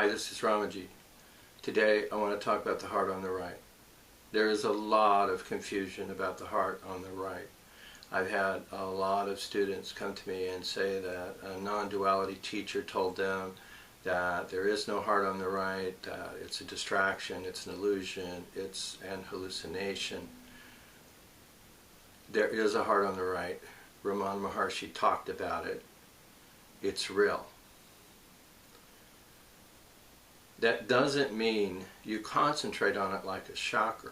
Hi, this is Ramaji. Today I want to talk about the heart on the right. There is a lot of confusion about the heart on the right. I've had a lot of students come to me and say that a non-duality teacher told them that there is no heart on the right, that it's a distraction, it's an illusion, it's an hallucination. There is a heart on the right. Ramana Maharshi talked about it. It's real. That doesn't mean you concentrate on it like a chakra.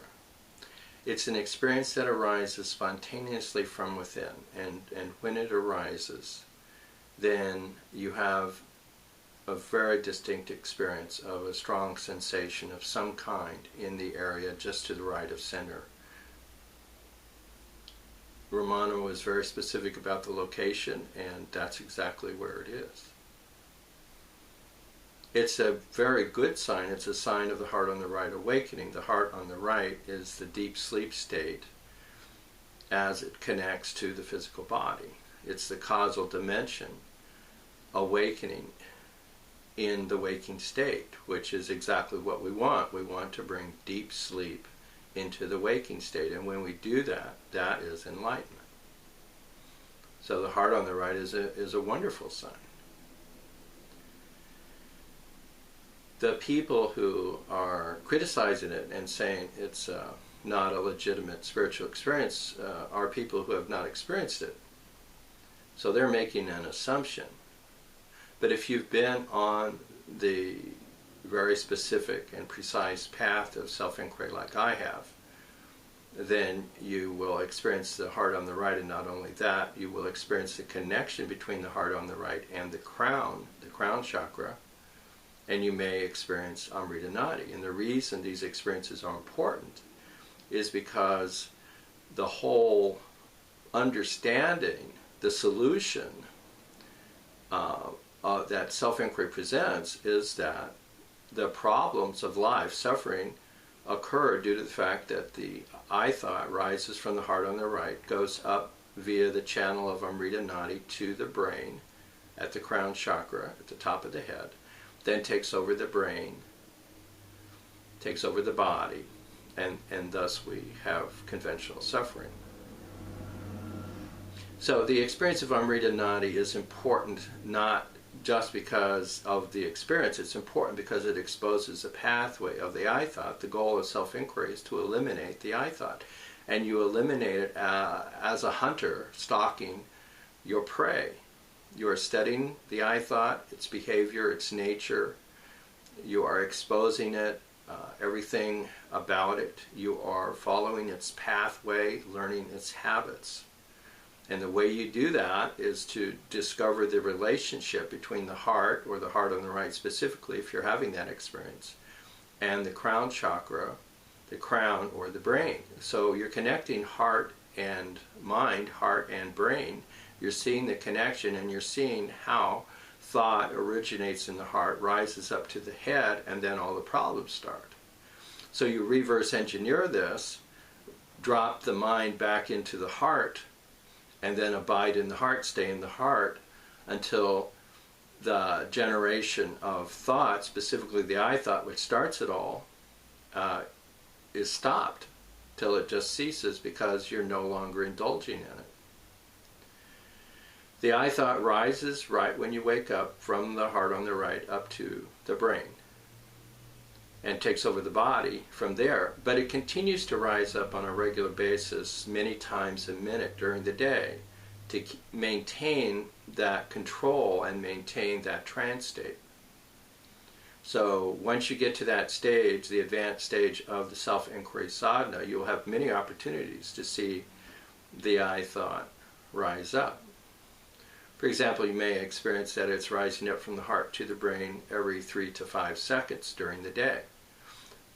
It's an experience that arises spontaneously from within, and when it arises, then you have a very distinct experience of a strong sensation of some kind in the area just to the right of center. Ramana was very specific about the location, and that's exactly where it is. It's a very good sign. It's a sign of the heart on the right awakening. The heart on the right is the deep sleep state as it connects to the physical body. It's the causal dimension awakening in the waking state, which is exactly what we want. We want to bring deep sleep into the waking state, and when we do that, that is enlightenment. So the heart on the right is a wonderful sign. The people who are criticizing it and saying it's not a legitimate spiritual experience are people who have not experienced it. So they're making an assumption. But if you've been on the very specific and precise path of self-inquiry like I have, then you will experience the heart on the right, and not only that, you will experience the connection between the heart on the right and the crown chakra, and you may experience Amrita Nadi. And the reason these experiences are important is because the whole understanding, the solution that self-inquiry presents is that the problems of life, suffering, occur due to the fact that the I thought rises from the heart on the right, goes up via the channel of Amrita Nadi to the brain at the crown chakra at the top of the head, then takes over the brain, takes over the body, and thus we have conventional suffering. So the experience of Amrita Nadi is important not just because of the experience, it's important because it exposes the pathway of the I thought. The goal of self-inquiry is to eliminate the I thought, and you eliminate it as a hunter stalking your prey. You are studying the I thought, its behavior, its nature. You are exposing it, everything about it. You are following its pathway, learning its habits. And the way you do that is to discover the relationship between the heart, or the heart on the right specifically, if you're having that experience, and the crown chakra, the crown or the brain. So you're connecting heart and mind, heart and brain. You're seeing the connection, and you're seeing how thought originates in the heart, rises up to the head, and then all the problems start. So you reverse engineer this, drop the mind back into the heart, and then abide in the heart, stay in the heart, until the generation of thought, specifically the I thought, which starts it all, is stopped, till it just ceases because you're no longer indulging in it. The I thought rises right when you wake up from the heart on the right up to the brain and takes over the body from there, but it continues to rise up on a regular basis many times a minute during the day to maintain that control and maintain that trance state. So once you get to that stage, the advanced stage of the self-inquiry sadhana, you'll have many opportunities to see the I thought rise up. For example, you may experience that it's rising up from the heart to the brain every 3 to 5 seconds during the day.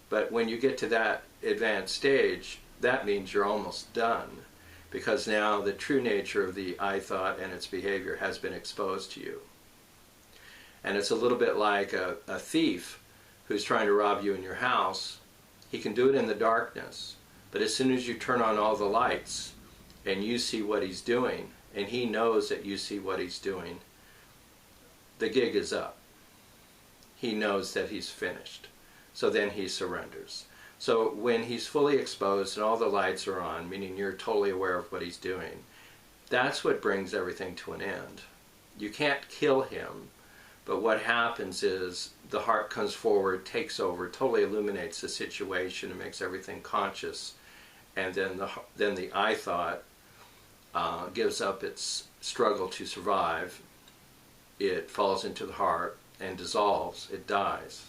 But when you get to that advanced stage, that means you're almost done, because now the true nature of the I thought and its behavior has been exposed to you. And it's a little bit like a thief who's trying to rob you in your house. He can do it in the darkness, but as soon as you turn on all the lights and you see what he's doing, and he knows that you see what he's doing, the gig is up. he knows that he's finished. So then he surrenders. So when he's fully exposed and all the lights are on, meaning you're totally aware of what he's doing, that's what brings everything to an end. You can't kill him, but what happens is the heart comes forward, takes over, totally illuminates the situation and makes everything conscious, and then the I thought gives up its struggle to survive. It falls into the heart and dissolves. It dies.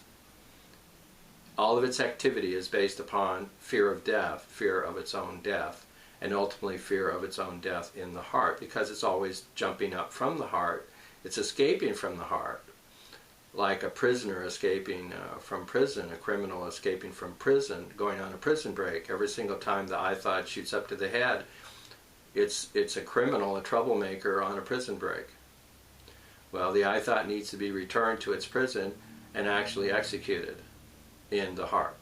All of its activity is based upon fear of death, fear of its own death, and ultimately fear of its own death in the heart, because it's always jumping up from the heart. It's escaping from the heart, like a prisoner escaping from prison, a criminal escaping from prison, going on a prison break. Every single time the I thought shoots up to the head, it's a criminal, a troublemaker on a prison break. Well, the I thought needs to be returned to its prison and actually executed in the heart.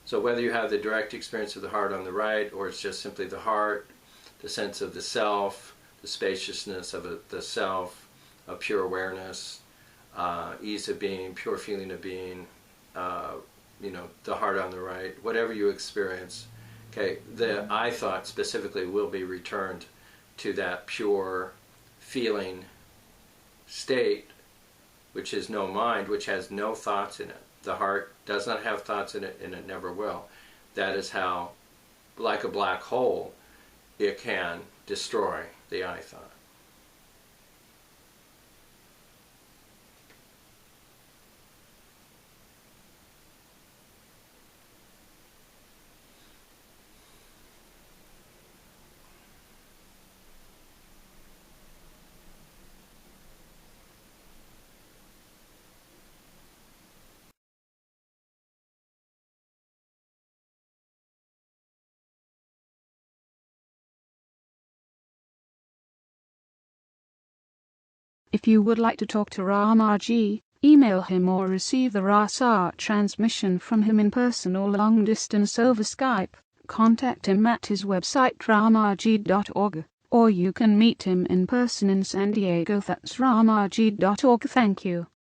So whether you have the direct experience of the heart on the right, or it's just simply the heart, the sense of the self, the spaciousness of the self, a pure awareness, ease of being, pure feeling of being, the heart on the right, whatever you experience, okay, the I thought specifically will be returned to that pure feeling state, which is no mind, which has no thoughts in it. The heart does not have thoughts in it, and it never will. That is how, like a black hole, it can destroy the I thought. If you would like to talk to Ramaji, email him or receive the Rasa transmission from him in person or long distance over Skype, contact him at his website ramaji.org, or you can meet him in person in San Diego. That's ramaji.org. Thank you.